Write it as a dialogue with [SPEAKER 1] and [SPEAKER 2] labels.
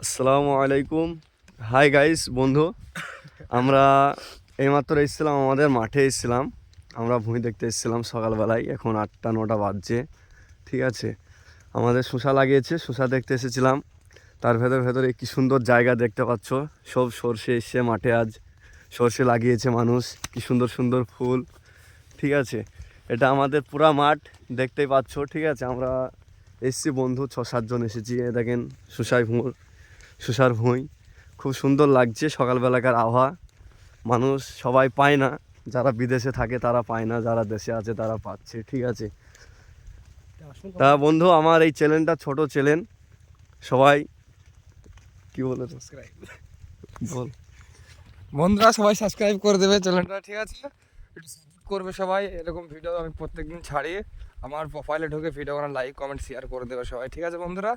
[SPEAKER 1] আসসালামু আলাইকুম। Hi guys বন্ধু, আমরা এইমাত্র এসেছিলাম, আমাদের মাঠে এসেছিলাম। আমরা ভূমি দেখতে এসেছিলাম সকালবেলায়, এখন 8টা 9টা বাজছে। ঠিক আছে, আমাদের শসা লাগিয়েছে, শসা দেখতে এসেছিলাম। তার ভেতরে কি সুন্দর জায়গা দেখতে পাচ্ছ, সব সর্ষে এসছে মাঠে। আজ সর্ষে লাগিয়েছে মানুষ, কি সুন্দর সুন্দর ফুল। ঠিক আছে, এটা আমাদের পুরা মাঠ দেখতেই পাচ্ছ। ঠিক আছে, আমরা এসছি বন্ধু 6-7 জন এসেছি। এ দেখেন শসার ভুঁই, খুব সুন্দর লাগছে সকালবেলাকার আবহাওয়া। মানুষ সবাই পায় না, যারা বিদেশে থাকে তারা পায় না, যারা দেশে আছে তারা পাচ্ছে। ঠিক আছে, তা বন্ধু আমার এই চ্যানেলটা ছোট চ্যানেল, সবাই কি বলে
[SPEAKER 2] সাবস্ক্রাইব
[SPEAKER 1] বল।
[SPEAKER 2] বন্ধুরা সবাই সাবস্ক্রাইব করে দেবে চ্যানেলটা, ঠিক আছে? একটু সাপোর্ট করবে সবাই। এরকম ভিডিও আমি প্রত্যেকদিন ছাড়ি। আমার প্রোফাইলে ঢুকে ভিডিও লাইক কমেন্ট শেয়ার করে দেবে সবাই, ঠিক আছে বন্ধুরা?